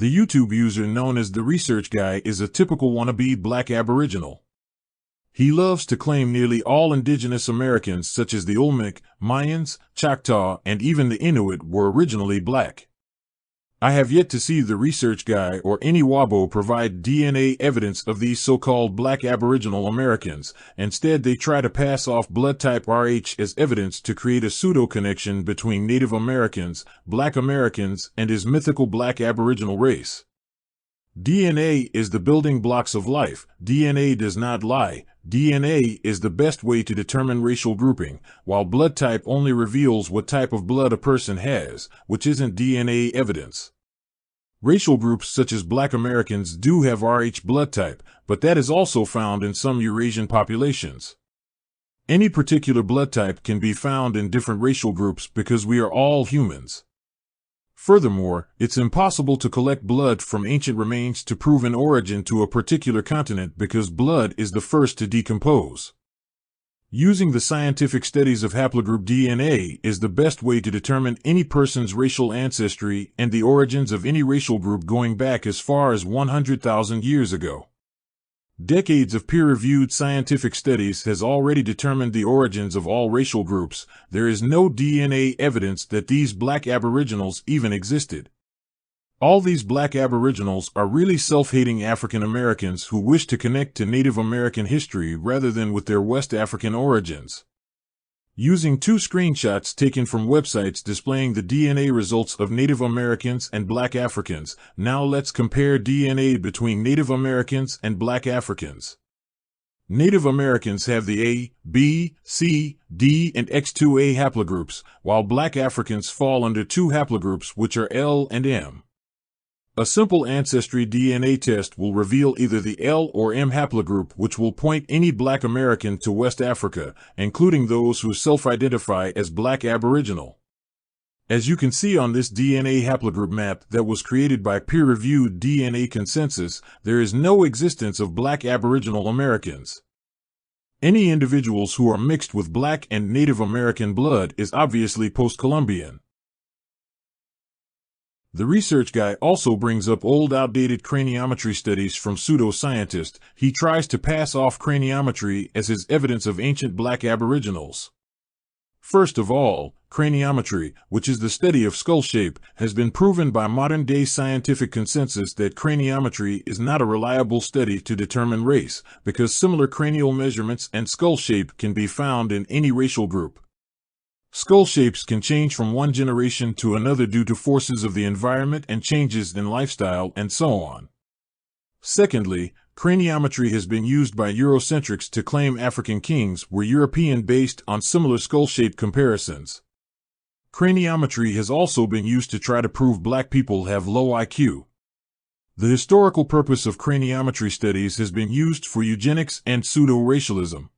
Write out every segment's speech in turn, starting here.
The YouTube user known as the Research Guy is a typical wannabe black Aboriginal. He loves to claim nearly all indigenous Americans such as the Olmec, Mayans, Choctaw, and even the Inuit were originally black. I have yet to see the Research Guy or any Wabo provide DNA evidence of these so-called black Aboriginal Americans. Instead, they try to pass off blood type Rh as evidence to create a pseudo-connection between Native Americans, black Americans, and his mythical black Aboriginal race. DNA is the building blocks of life. DNA does not lie. DNA is the best way to determine racial grouping, while blood type only reveals what type of blood a person has, which isn't DNA evidence. Racial groups such as black Americans do have Rh blood type, but that is also found in some Eurasian populations. Any particular blood type can be found in different racial groups because we are all humans. Furthermore, it's impossible to collect blood from ancient remains to prove an origin to a particular continent because blood is the first to decompose. Using the scientific studies of haplogroup DNA is the best way to determine any person's racial ancestry and the origins of any racial group going back as far as 100,000 years ago. Decades of peer-reviewed scientific studies has already determined the origins of all racial groups. There is no DNA evidence that these black Aboriginals even existed. All these black Aboriginals are really self-hating African Americans who wish to connect to Native American history rather than with their West African origins. Using two screenshots taken from websites displaying the DNA results of Native Americans and black Africans, now let's compare DNA between Native Americans and black Africans. Native Americans have the A, B, C, D, and X2A haplogroups, while black Africans fall under two haplogroups which are L and M. A simple ancestry DNA test will reveal either the L or M haplogroup, which will point any black American to West Africa, including those who self-identify as black Aboriginal. As you can see on this DNA haplogroup map that was created by peer-reviewed DNA consensus, there is no existence of black Aboriginal Americans. Any individuals who are mixed with black and Native American blood is obviously post-Columbian. The Research Guy also brings up old outdated craniometry studies from pseudoscientists. He tries to pass off craniometry as his evidence of ancient black Aboriginals. First of all, craniometry, which is the study of skull shape, has been proven by modern-day scientific consensus that craniometry is not a reliable study to determine race, because similar cranial measurements and skull shape can be found in any racial group. Skull shapes can change from one generation to another due to forces of the environment and changes in lifestyle and so on. Secondly, craniometry has been used by Eurocentrics to claim African kings were European based on similar skull shape comparisons. Craniometry has also been used to try to prove black people have low IQ. The historical purpose of craniometry studies has been used for eugenics and pseudo-racialism.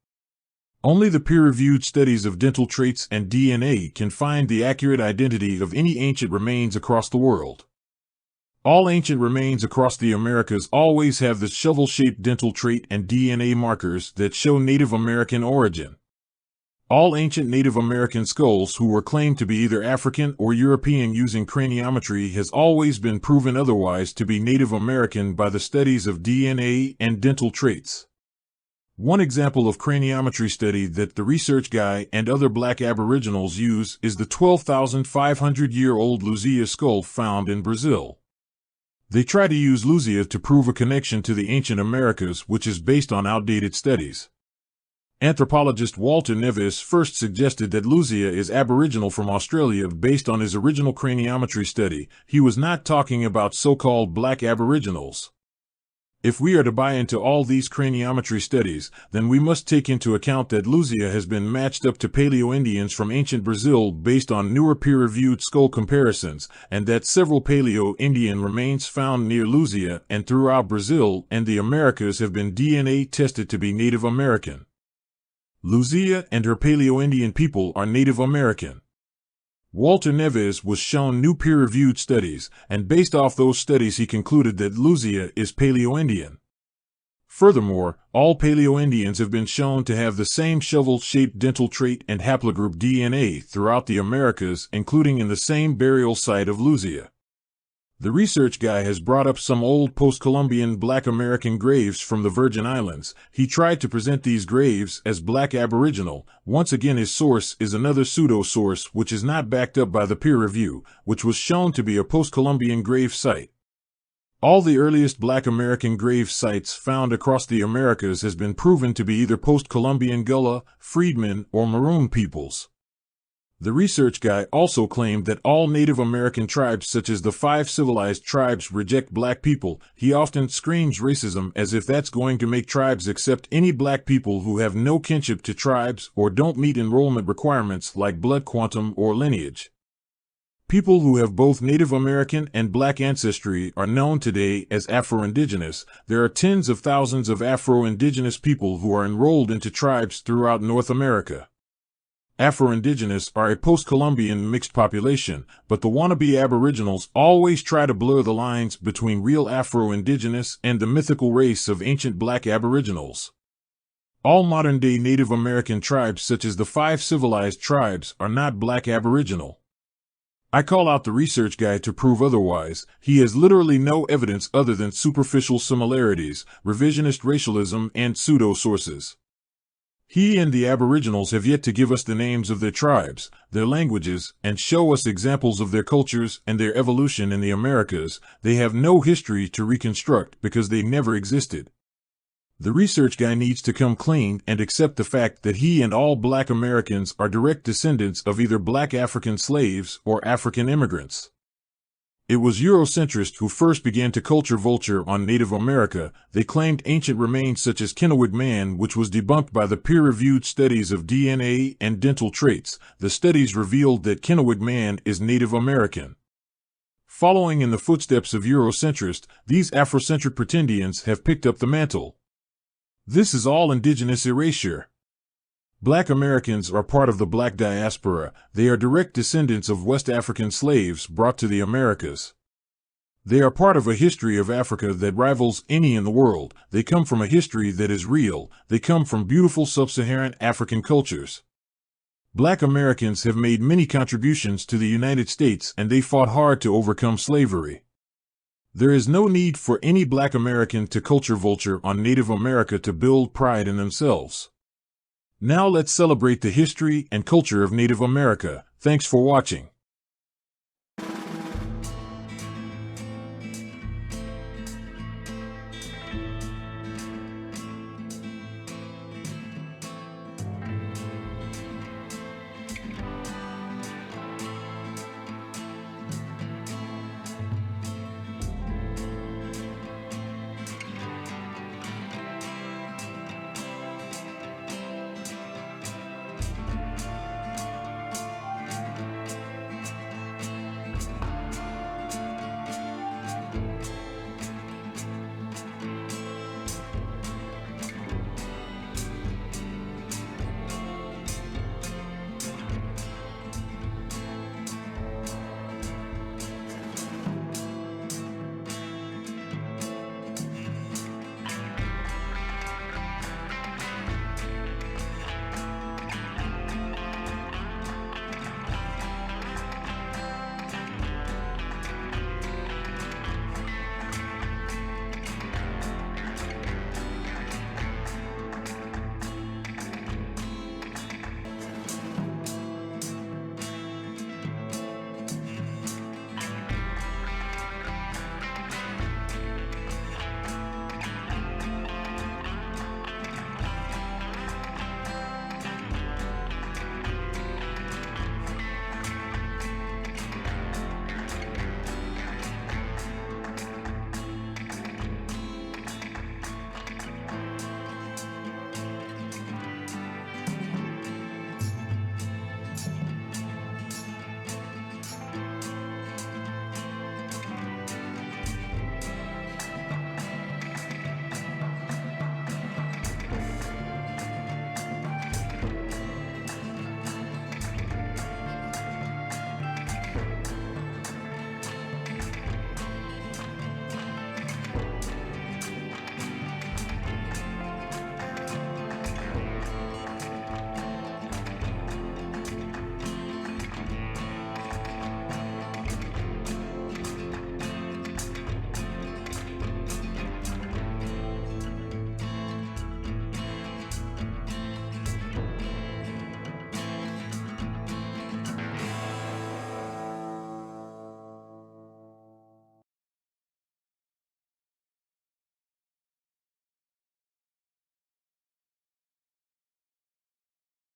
Only the peer-reviewed studies of dental traits and DNA can find the accurate identity of any ancient remains across the world. All ancient remains across the Americas always have the shovel-shaped dental trait and DNA markers that show Native American origin. All ancient Native American skulls who were claimed to be either African or European using craniometry has always been proven otherwise to be Native American by the studies of DNA and dental traits. One example of craniometry study that the Research Guy and other black Aboriginals use is the 12,500-year-old Luzia skull found in Brazil. They try to use Luzia to prove a connection to the ancient Americas, which is based on outdated studies. Anthropologist Walter Nevis first suggested that Luzia is Aboriginal from Australia based on his original craniometry study. He was not talking about so-called black Aboriginals. If we are to buy into all these craniometry studies, then we must take into account that Luzia has been matched up to Paleo-Indians from ancient Brazil based on newer peer-reviewed skull comparisons, and that several Paleo-Indian remains found near Luzia and throughout Brazil and the Americas have been DNA tested to be Native American. Luzia and her Paleo-Indian people are Native American. Walter Neves was shown new peer-reviewed studies, and based off those studies he concluded that Luzia is Paleo-Indian. Furthermore, all Paleo-Indians have been shown to have the same shovel-shaped dental trait and haplogroup DNA throughout the Americas, including in the same burial site of Luzia. The research guy has brought up some old post-Columbian Black American graves from the Virgin Islands. He tried to present these graves as Black Aboriginal. Once again, his source is another pseudo-source which is not backed up by the peer review, which was shown to be a post-Columbian grave site. All the earliest Black American grave sites found across the Americas has been proven to be either post-Columbian Gullah, Freedmen, or Maroon peoples. The research guy also claimed that all Native American tribes such as the 5 civilized tribes reject black people. He often screams racism as if that's going to make tribes accept any black people who have no kinship to tribes or don't meet enrollment requirements like blood quantum or lineage. People who have both Native American and black ancestry are known today as Afro-Indigenous. There are tens of thousands of Afro-Indigenous people who are enrolled into tribes throughout North America. Afro-Indigenous are a post-Columbian mixed population, but the wannabe Aboriginals always try to blur the lines between real Afro-Indigenous and the mythical race of ancient Black Aboriginals. All modern-day Native American tribes such as the 5 civilized tribes are not Black Aboriginal. I call out the research guy to prove otherwise. He has literally no evidence other than superficial similarities, revisionist racialism, and pseudo-sources. He and the Aboriginals have yet to give us the names of their tribes, their languages, and show us examples of their cultures and their evolution in the Americas. They have no history to reconstruct because they never existed. The research guy needs to come clean and accept the fact that he and all Black Americans are direct descendants of either Black African slaves or African immigrants. It was Eurocentrists who first began to culture vulture on Native America. They claimed ancient remains such as Kennewick Man, which was debunked by the peer-reviewed studies of DNA and dental traits. The studies revealed that Kennewick Man is Native American. Following in the footsteps of Eurocentrists, these Afrocentric pretendians have picked up the mantle. This is all indigenous erasure. Black Americans are part of the Black diaspora. They are direct descendants of West African slaves brought to the Americas. They are part of a history of Africa that rivals any in the world. They come from a history that is real. They come from beautiful sub-Saharan African cultures. Black Americans have made many contributions to the United States and they fought hard to overcome slavery. There is no need for any Black American to culture vulture on Native America to build pride in themselves. Now let's celebrate the history and culture of Native America. Thanks for watching.